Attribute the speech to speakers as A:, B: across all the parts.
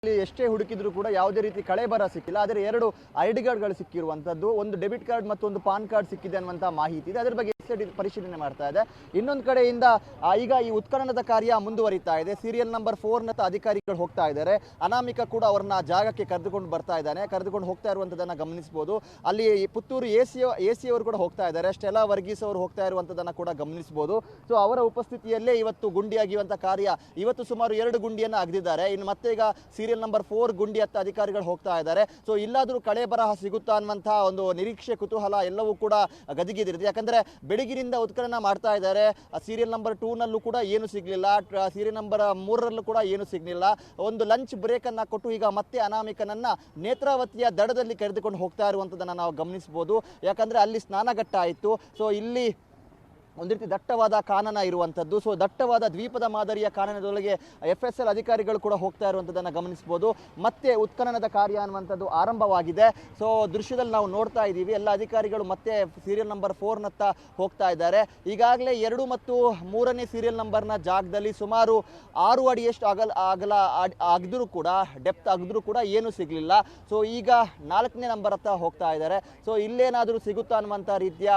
A: ಎಷ್ಟೇ ಹುಡುಕಿದ್ರು ಕೂಡ ಯಾವುದೇ ರೀತಿ ಕಳೆಬರ ಸಿಕ್ಕಿಲ್ಲ. ಆದರೆ 2 ಐಡಿ ಕಾರ್ಡ್ಗಳು ಸಿಕ್ಕಿರುವಂತದ್ದು, ಒಂದು ಡೆಬಿಟ್ ಕಾರ್ಡ್ ಮತ್ತು ಒಂದು ಪಾನ್ ಕಾರ್ಡ್ ಸಿಕ್ಕಿದೆ ಅನ್ನುವಂತ ಮಾಹಿತಿ ಇದೆ. ಅದರ ಬಗ್ಗೆ ಪರಿಶೀಲನೆ ಮಾಡ್ತಾ ಇದೆ. ಇನ್ನೊಂದು ಕಡೆಯಿಂದ ಈಗ ಈ ಉತ್ಖನನದ ಕಾರ್ಯ ಮುಂದುವರಿತಾ ಇದೆ. ಸೀರಿಯಲ್ ನಂಬರ್ 4 ನತ್ತ ಅಧಿಕಾರಿಗಳು ಹೋಗ್ತಾ ಇದ್ದಾರೆ. ಅನಾಮಿಕ ಕೂಡ ಅವರನ್ನ ಜಾಗಕ್ಕೆ ಕರೆದುಕೊಂಡು ಬರ್ತಾ ಇದ್ದಾನೆ, ಕರೆದುಕೊಂಡು ಹೋಗ್ತಾ ಇರುವಂತದನ್ನ ಗಮನಿಸಬಹುದು. ಅಲ್ಲಿ ಪುತ್ತೂರು ಎಸಿ ಅವರು ಕೂಡ ಹೋಗ್ತಾ ಇದ್ದಾರೆ, ಸ್ಟೆಲಾ ವರ್ಗೀಸ್ ಅವರು ಹೋಗ್ತಾ ಇರುವಂತದನ್ನ ಕೂಡ ಗಮನಿಸಬಹುದು. ಸೊ ಅವರ ಉಪಸ್ಥಿತಿಯಲ್ಲೇ ಇವತ್ತು ಗುಂಡಿ ಅಗಿಯುವಂತ ಕಾರ್ಯ, ಇವತ್ತು ಸುಮಾರು 2 ಗುಂಡಿಯನ್ನು ಅಗೆದಿದ್ದಾರೆ. ಇನ್ನು ಮತ್ತೆ ಈಗ ಸೀರಿಯಲ್ ನಂಬರ್ 4 ಗುಂಡಿ ಹತ್ತ ಅಧಿಕಾರಿಗಳು ಹೋಗ್ತಾ ಇದ್ದಾರೆ. ಸೊ ಇಲ್ಲಾದ್ರೂ ಕಳೆ ಬರಹ ಸಿಗುತ್ತಾ ಅನ್ನುವಂತಹ ಒಂದು ನಿರೀಕ್ಷೆ, ಕುತೂಹಲ ಎಲ್ಲವೂ ಕೂಡ ಗದಿಗೆದಿರುತ್ತೆ. ಯಾಕಂದ್ರೆ ಬೆಳಗಿನಿಂದ ಉತ್ಖನನ ಮಾಡ್ತಾ ಇದ್ದಾರೆ. ಸೀರಿಯಲ್ ನಂಬರ್ 2 ನಲ್ಲೂ ಕೂಡ ಏನು ಸಿಗ್ಲಿಲ್ಲ, ಸೀರಿಯಲ್ ನಂಬರ್ 3 ರಲ್ಲೂ ಕೂಡ ಏನು ಸಿಗ್ಲಿಲ್ಲ. ಒಂದು ಲಂಚ್ ಬ್ರೇಕ್ ಅನ್ನ ಕೊಟ್ಟು ಈಗ ಮತ್ತೆ ಅನಾಮಿಕನನ್ನ ನೇತ್ರಾವತಿಯ ದಡದಲ್ಲಿ ಕರೆದುಕೊಂಡು ಹೋಗ್ತಾ ಇರುವಂತದನ್ನ ನಾವು ಗಮನಿಸಬಹುದು. ಯಾಕಂದ್ರೆ ಅಲ್ಲಿ ಸ್ನಾನಘಟ್ಟ ಆಯಿತು. ಸೊ ಇಲ್ಲಿ ಒಂದು ರೀತಿ ದಟ್ಟವಾದ ಕಾನನ ಇರುವಂಥದ್ದು. ಸೊ ದಟ್ಟವಾದ ದ್ವೀಪದ ಮಾದರಿಯ ಕಾನನದೊಳಗೆ FSL ಅಧಿಕಾರಿಗಳು ಕೂಡ ಹೋಗ್ತಾ ಇರುವಂಥದ್ದನ್ನು ಗಮನಿಸಬಹುದು. ಮತ್ತೆ ಉತ್ಖನನದ ಕಾರ್ಯ ಅನ್ನುವಂಥದ್ದು ಆರಂಭವಾಗಿದೆ. ಸೊ ದೃಶ್ಯದಲ್ಲಿ ನಾವು ನೋಡ್ತಾ ಇದ್ದೀವಿ, ಎಲ್ಲ ಅಧಿಕಾರಿಗಳು ಮತ್ತೆ ಸೀರಿಯಲ್ ನಂಬರ್ 4 ನತ್ತ ಹೋಗ್ತಾ ಇದ್ದಾರೆ. ಈಗಾಗಲೇ 2 ಮತ್ತು 3ನೇ ಸೀರಿಯಲ್ ನಂಬರ್ನ ಜಾಗದಲ್ಲಿ ಸುಮಾರು 6 ಅಡಿಯಷ್ಟು ಅಗಲ ಅಗದರೂ ಕೂಡ, ಡೆಪ್ತ್ ಅಗದರೂ ಕೂಡ ಏನು ಸಿಗಲಿಲ್ಲ. ಸೊ ಈಗ 4ನೇ ನಂಬರ್ ಹತ್ತ ಹೋಗ್ತಾ ಇದ್ದಾರೆ. ಸೊ ಇಲ್ಲೇನಾದರೂ ಸಿಗುತ್ತಾ ಅನ್ನುವಂಥ ರೀತಿಯ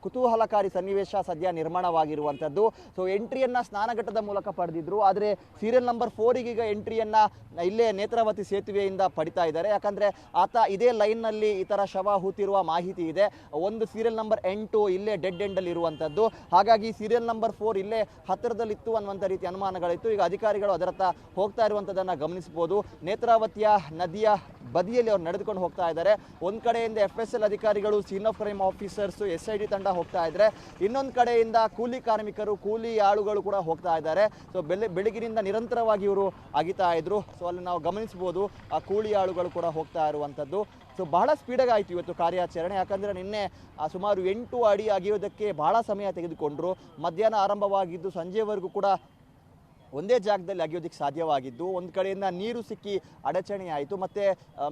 A: ಕುತೂಹಲಕಾರಿ ಸನ್ನಿವೇಶ ಸದ್ಯ ನಿರ್ಮಾಣವಾಗಿರುವಂಥದ್ದು. ಸೊ ಎಂಟ್ರಿಯನ್ನ ಸ್ನಾನಘಟ್ಟದ ಮೂಲಕ ಪಡೆದಿದ್ರು, ಆದರೆ ಸೀರಿಯಲ್ ನಂಬರ್ 4ಗೆ ಈಗ ಎಂಟ್ರಿಯನ್ನ ಇಲ್ಲೇ ನೇತ್ರಾವತಿ ಸೇತುವೆಯಿಂದ ಪಡಿತಾ ಇದ್ದಾರೆ. ಯಾಕಂದ್ರೆ ಆತ ಇದೇ ಲೈನ್ ನಲ್ಲಿ ಈ ತರ ಶವ ಹೂತಿರುವ ಮಾಹಿತಿ ಇದೆ. ಒಂದು ಸೀರಿಯಲ್ ನಂಬರ್ 8 ಇಲ್ಲೇ ಡೆಡ್ ಎಂಡ್ ಅಲ್ಲಿ ಇರುವಂತದ್ದು, ಹಾಗಾಗಿ ಸೀರಿಯಲ್ ನಂಬರ್ 4 ಇಲ್ಲೇ ಹತ್ತಿರದಲ್ಲಿತ್ತು ಅನ್ನುವಂಥ ರೀತಿ ಅನುಮಾನಗಳಿತ್ತು. ಈಗ ಅಧಿಕಾರಿಗಳು ಅದರತ್ತ ಹೋಗ್ತಾ ಇರುವಂತದನ್ನ ಗಮನಿಸಬಹುದು. ನೇತ್ರಾವತಿಯ ನದಿಯ ಬದಿಯಲ್ಲಿ ಅವರು ನಡೆದುಕೊಂಡು ಹೋಗ್ತಾ ಇದ್ದಾರೆ. ಒಂದ್ ಕಡೆಯಿಂದ FSL ಅಧಿಕಾರಿಗಳು, scene of crime officers, SID ತಂಡ ಹೋಗ್ತಾ ಇದ್ರೆ, ಇನ್ನೊಂದು ಕಡೆಯಿಂದ ಕೂಲಿ ಕಾರ್ಮಿಕರು, ಕೂಲಿ ಆಳುಗಳು ಕೂಡ ಹೋಗ್ತಾ ಇದ್ದಾರೆ. ಸೊ ಬೆಳಗಿನಿಂದ ನಿರಂತರವಾಗಿ ಇವರು ಅಗಿತಾ ಇದ್ರು. ಸೊ ಅಲ್ಲಿ ನಾವು ಗಮನಿಸಬಹುದು ಆ ಕೂಲಿ ಆಳುಗಳು ಕೂಡ ಹೋಗ್ತಾ ಇರುವಂಥದ್ದು. ಸೊ ಬಹಳ ಸ್ಪೀಡಾಗಿ ಆಯಿತು ಇವತ್ತು ಕಾರ್ಯಾಚರಣೆ. ಯಾಕಂದರೆ ನಿನ್ನೆ ಸುಮಾರು 8 ಅಡಿ ಅಗಿಯೋದಕ್ಕೆ ಬಹಳ ಸಮಯ ತೆಗೆದುಕೊಂಡ್ರು. ಮಧ್ಯಾಹ್ನ ಆರಂಭವಾಗಿದ್ದು ಸಂಜೆವರೆಗೂ ಕೂಡ ಒಂದೇ ಜಾಗದಲ್ಲಿ ಅಗಿಯೋದಕ್ಕೆ ಸಾಧ್ಯವಾಗಿದ್ದು, ಒಂದು ಕಡೆಯಿಂದ ನೀರು ಸಿಕ್ಕಿ ಅಡಚಣೆ ಆಯಿತು, ಮತ್ತು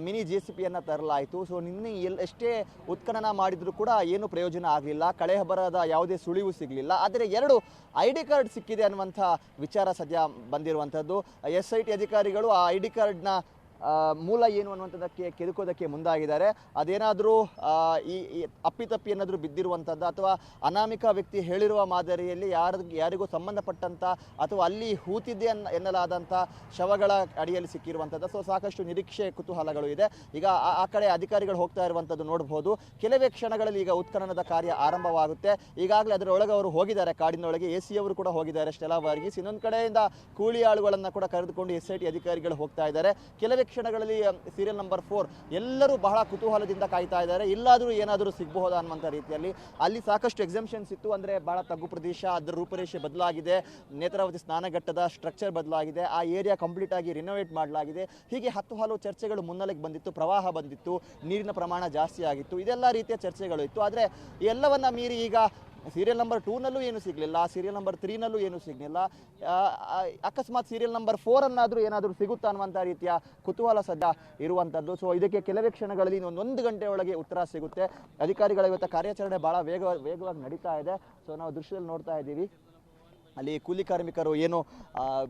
A: ಮಿನಿ JCBಯನ್ನು ತರಲಾಯಿತು. ಸೊ ನಿನ್ನೆ ಎಷ್ಟೇ ಉತ್ಖನನ ಮಾಡಿದರೂ ಕೂಡ ಏನು ಪ್ರಯೋಜನ ಆಗಲಿಲ್ಲ, ಕಳೆ ಬರದ ಯಾವುದೇ ಸುಳಿವು ಸಿಗಲಿಲ್ಲ. ಆದರೆ 2 ID ಕಾರ್ಡ್ ಸಿಕ್ಕಿದೆ ಅನ್ನುವಂಥ ವಿಚಾರ ಸದ್ಯ ಬಂದಿರುವಂಥದ್ದು. SIT ಅಧಿಕಾರಿಗಳು ಆ ID ಕಾರ್ಡ್ನ ಮೂಲ ಏನು ಅನ್ನುವಂಥದ್ದಕ್ಕೆ ಕೆದಕೋದಕ್ಕೆ ಮುಂದಾಗಿದ್ದಾರೆ. ಅದೇನಾದರೂ ಈ ಅಪ್ಪಿತಪ್ಪಿ ಏನಾದರೂ ಬಿದ್ದಿರುವಂಥದ್ದು, ಅಥವಾ ಅನಾಮಿಕ ವ್ಯಕ್ತಿ ಹೇಳಿರುವ ಮಾದರಿಯಲ್ಲಿ ಯಾರಿಗೂ ಸಂಬಂಧಪಟ್ಟಂಥ ಅಥವಾ ಅಲ್ಲಿ ಹೂತಿದ್ದೆ ಎನ್ನಲಾದಂಥ ಶವಗಳ ಅಡಿಯಲ್ಲಿ ಸಿಕ್ಕಿರುವಂಥದ್ದು. ಸೊ ಸಾಕಷ್ಟು ನಿರೀಕ್ಷೆ, ಕುತೂಹಲಗಳು ಇದೆ. ಈಗ ಆ ಕಡೆ ಅಧಿಕಾರಿಗಳು ಹೋಗ್ತಾ ಇರುವಂಥದ್ದು ನೋಡಬಹುದು. ಕೆಲವೇ ಕ್ಷಣಗಳಲ್ಲಿ ಈಗ ಉತ್ಖನನದ ಕಾರ್ಯ ಆರಂಭವಾಗುತ್ತೆ. ಈಗಾಗಲೇ ಅದರೊಳಗೆ ಅವರು ಹೋಗಿದ್ದಾರೆ, ಕಾಡಿನೊಳಗೆ AC ಅವರು ಕೂಡ ಹೋಗಿದ್ದಾರೆ, ಸ್ಟೆಲಾ ವರ್ಗೀಸ್. ಇನ್ನೊಂದು ಕಡೆಯಿಂದ ಕೂಲಿ ಆಳುಗಳನ್ನು ಕೂಡ ಕರೆದುಕೊಂಡು SIT ಅಧಿಕಾರಿಗಳು ಹೋಗ್ತಾ ಇದ್ದಾರೆ. ಕೆಲವೇ ಕ್ಷಣಗಳಲ್ಲಿ ಸೀರಿಯಲ್ ನಂಬರ್ 4 ಎಲ್ಲರೂ ಬಹಳ ಕುತೂಹಲದಿಂದ ಕಾಯ್ತಾ ಇದ್ದಾರೆ, ಇಲ್ಲಾದರೂ ಏನಾದರೂ ಸಿಗಬಹುದಾ ಅನ್ನುವಂಥ ರೀತಿಯಲ್ಲಿ. ಅಲ್ಲಿ ಸಾಕಷ್ಟು ಎಕ್ಸಂಪ್ಷನ್ಸ್ ಇತ್ತು, ಅಂದರೆ ಬಹಳ ತಗ್ಗು ಪ್ರದೇಶ, ಅದರ ರೂಪರೇಷೆ ಬದಲಾಗಿದೆ, ನೇತ್ರಾವತಿ ಸ್ನಾನಘಟ್ಟದ ಸ್ಟ್ರಕ್ಚರ್ ಬದಲಾಗಿದೆ, ಆ ಏರಿಯಾ ಕಂಪ್ಲೀಟ್ ಆಗಿ ರಿನೋವೇಟ್ ಮಾಡಲಾಗಿದೆ. ಹೀಗೆ ಹಲವು ಚರ್ಚೆಗಳು ಮುನ್ನೆಲೆಗೆ ಬಂದಿತ್ತು. ಪ್ರವಾಹ ಬಂದಿತ್ತು, ನೀರಿನ ಪ್ರಮಾಣ ಜಾಸ್ತಿ ಆಗಿತ್ತು, ಇದೆಲ್ಲ ರೀತಿಯ ಚರ್ಚೆಗಳು ಇತ್ತು. ಆದರೆ ಎಲ್ಲವನ್ನ ಮೀರಿ ಈಗ ಸೀರಿಯಲ್ ನಂಬರ್ 2 ನಲ್ಲೂ ಏನು ಸಿಗಲಿಲ್ಲ, ಸೀರಿಯಲ್ ನಂಬರ್ 3 ನಲ್ಲೂ ಏನು ಸಿಗಲಿಲ್ಲ. ಅಕಸ್ಮಾತ್ ಸೀರಿಯಲ್ ನಂಬರ್ 4 ಅನ್ನಾದರೂ ಏನಾದರೂ ಸಿಗುತ್ತಾ ಅನ್ನುವಂಥ ರೀತಿಯ ಕುತೂಹಲ ಸದ್ಯ ಇರುವಂಥದ್ದು. ಸೊ ಇದಕ್ಕೆ ಕೆಲವೇ ಕ್ಷಣಗಳಲ್ಲಿ 1 ಗಂಟೆ ಒಳಗೆ ಉತ್ತರ ಸಿಗುತ್ತೆ. ಅಧಿಕಾರಿಗಳ ಇವತ್ತು ಕಾರ್ಯಾಚರಣೆ ಭಾಳ ವೇಗವಾಗಿ ನಡೀತಾ ಇದೆ. ಸೊ ನಾವು ದೃಶ್ಯದಲ್ಲಿ ನೋಡ್ತಾ ಇದ್ದೀವಿ, ಅಲ್ಲಿ ಕೂಲಿ ಕಾರ್ಮಿಕರು ಏನು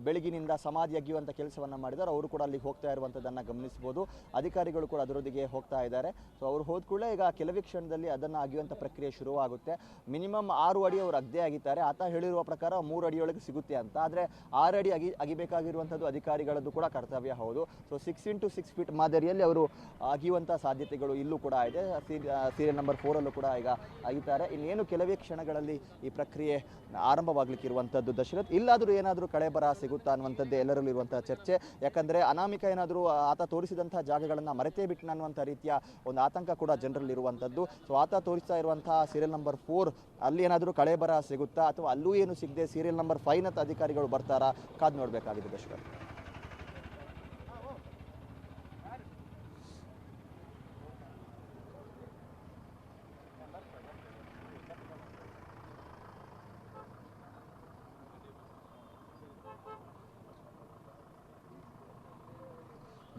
A: ಬೆಳಗಿನಿಂದ ಸಮಾಧಿ ಅಗಿಯುವಂಥ ಕೆಲಸವನ್ನು ಮಾಡಿದ್ದಾರೆ, ಅವರು ಕೂಡ ಅಲ್ಲಿಗೆ ಹೋಗ್ತಾ ಇರುವಂಥದ್ದನ್ನು ಗಮನಿಸ್ಬೋದು. ಅಧಿಕಾರಿಗಳು ಕೂಡ ಅದರೊಂದಿಗೆ ಹೋಗ್ತಾ ಇದ್ದಾರೆ. ಸೊ ಅವರು ಹೋದ ಕೂಡಲೇ ಈಗ ಕೆಲವೇ ಕ್ಷಣದಲ್ಲಿ ಅದನ್ನು ಅಗಿಯುವಂಥ ಪ್ರಕ್ರಿಯೆ ಶುರುವಾಗುತ್ತೆ. ಮಿನಿಮಮ್ 6 ಅಡಿ ಅವರು ಅಗ್ದೇ ಆಗಿದ್ದಾರೆ. ಆತ ಹೇಳಿರುವ ಪ್ರಕಾರ 3 ಅಡಿಯೊಳಗೆ ಸಿಗುತ್ತೆ ಅಂತ. ಆದರೆ 6 ಅಡಿ ಅಗಿಬೇಕಾಗಿರುವಂಥದ್ದು ಅಧಿಕಾರಿಗಳದ್ದು ಕೂಡ ಕರ್ತವ್ಯ ಹೌದು. ಸೊ 6 into 6 ಫೀಟ್ ಮಾದರಿಯಲ್ಲಿ ಅವರು ಅಗಿಯುವಂಥ ಸಾಧ್ಯತೆಗಳು ಇಲ್ಲೂ ಕೂಡ ಇದೆ. ಸೀರಿಯಲ್ ನಂಬರ್ 4 ಅಲ್ಲೂ ಕೂಡ ಈಗ ಅಗಿತಾರೆ. ಇನ್ನೇನು ಕೆಲವೇ ಕ್ಷಣಗಳಲ್ಲಿ ಈ ಪ್ರಕ್ರಿಯೆ ಆರಂಭವಾಗಲಿಕ್ಕಿರುವಂಥ ದಶರಥ್. ಇಲ್ಲಾದರೂ ಏನಾದರೂ ಕಳೆ ಬರ ಸಿಗುತ್ತಾ ಅನ್ನುವಂಥದ್ದೇ ಎಲ್ಲರಲ್ಲೂ ಇರುವಂತಹ ಚರ್ಚೆ. ಯಾಕಂದರೆ ಅನಾಮಿಕ ಏನಾದರೂ ಆತ ತೋರಿಸಿದಂತಹ ಜಾಗಗಳನ್ನು ಮರೆತೇ ಬಿಟ್ಟು ಅನ್ನುವಂಥ ರೀತಿಯ ಒಂದು ಆತಂಕ ಕೂಡ ಜನರಲ್ಲಿ ಇರುವಂಥದ್ದು. ಸೊ ಆತ ತೋರಿಸ್ತಾ ಇರುವಂತಹ ಸೀರಿಯಲ್ ನಂಬರ್ 4 ಅಲ್ಲಿ ಏನಾದರೂ ಕಳೆ ಬರ ಸಿಗುತ್ತಾ, ಅಥವಾ ಅಲ್ಲೂ ಏನು ಸಿಗದೆ ಸೀರಿಯಲ್ ನಂಬರ್ 5 ನತ್ತ ಅಧಿಕಾರಿಗಳು ಬರ್ತಾರಾ, ಕಾದು ನೋಡಬೇಕಾಗಿದೆ ದಶರಥ್.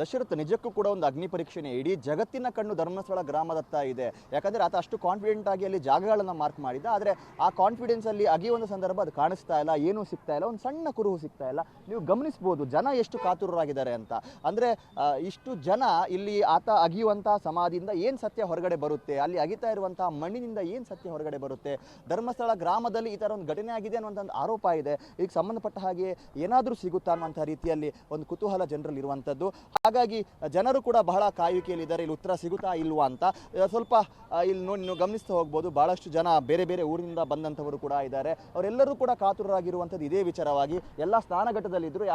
A: ದಶರಥ ನಿಜಕ್ಕೂ ಕೂಡ ಒಂದು ಅಗ್ನಿ ಪರೀಕ್ಷೆನೇ. ಇಡೀ ಜಗತ್ತಿನ ಕಣ್ಣು ಧರ್ಮಸ್ಥಳ ಗ್ರಾಮದತ್ತ ಇದೆ. ಯಾಕಂದರೆ ಆತ ಅಷ್ಟು ಕಾನ್ಫಿಡೆಂಟ್ ಆಗಿ ಅಲ್ಲಿ ಜಾಗಗಳನ್ನು ಮಾರ್ಕ್ ಮಾಡಿದ್ದ. ಆದರೆ ಆ ಕಾನ್ಫಿಡೆನ್ಸಲ್ಲಿ ಅಗಿಯುವ ಸಂದರ್ಭ ಅದು ಕಾಣಿಸ್ತಾ ಇಲ್ಲ, ಏನೂ ಸಿಗ್ತಾ ಇಲ್ಲ, ಒಂದು ಸಣ್ಣ ಕುರುಹು ಸಿಗ್ತಾ ಇಲ್ಲ. ನೀವು ಗಮನಿಸ್ಬೋದು ಜನ ಎಷ್ಟು ಕಾತುರರಾಗಿದ್ದಾರೆ ಅಂತ. ಅಂದರೆ ಇಷ್ಟು ಜನ ಇಲ್ಲಿ ಆತ ಅಗಿಯುವಂಥ ಸಮಾಧಿಯಿಂದ ಏನು ಸತ್ಯ ಹೊರಗಡೆ ಬರುತ್ತೆ, ಅಲ್ಲಿ ಅಗಿತಾ ಇರುವಂಥ ಮಣ್ಣಿನಿಂದ ಏನು ಸತ್ಯ ಹೊರಗಡೆ ಬರುತ್ತೆ, ಧರ್ಮಸ್ಥಳ ಗ್ರಾಮದಲ್ಲಿ ಈ ಥರ ಒಂದು ಘಟನೆ ಆಗಿದೆ ಅನ್ನುವಂಥ ಒಂದು ಆರೋಪ ಇದೆ. ಇದಕ್ಕೆ ಸಂಬಂಧಪಟ್ಟ ಹಾಗೆ ಏನಾದರೂ ಸಿಗುತ್ತಾ ಅನ್ನುವಂಥ ರೀತಿಯಲ್ಲಿ ಒಂದು ಕುತೂಹಲ ಜನರಲ್ಲಿ ಇರುವಂಥದ್ದು. ಹಾಗಾಗಿ ಜನರು ಕೂಡ ಬಹಳ ಕಾಯುವಿಕೆಯಲ್ಲಿದ್ದಾರೆ, ಇಲ್ಲಿ ಉತ್ತರ ಸಿಗುತ್ತಾ ಇಲ್ವಾ ಅಂತ. ಸ್ವಲ್ಪ ಇಲ್ಲಿ ನೋಡಿ ನೀವು ಗಮನಿಸ್ತಾ ಹೋಗ್ಬೋದು, ಬಹಳಷ್ಟು ಜನ ಬೇರೆ ಬೇರೆ ಊರಿನಿಂದ ಬಂದಂಥವರು ಕೂಡ ಇದ್ದಾರೆ. ಅವರೆಲ್ಲರೂ ಕೂಡ ಕಾತುರರಾಗಿರುವಂಥದ್ದು ಇದೇ ವಿಚಾರವಾಗಿ. ಎಲ್ಲ ಸ್ನಾನಘಟ್ಟದಲ್ಲಿದ್ದರು,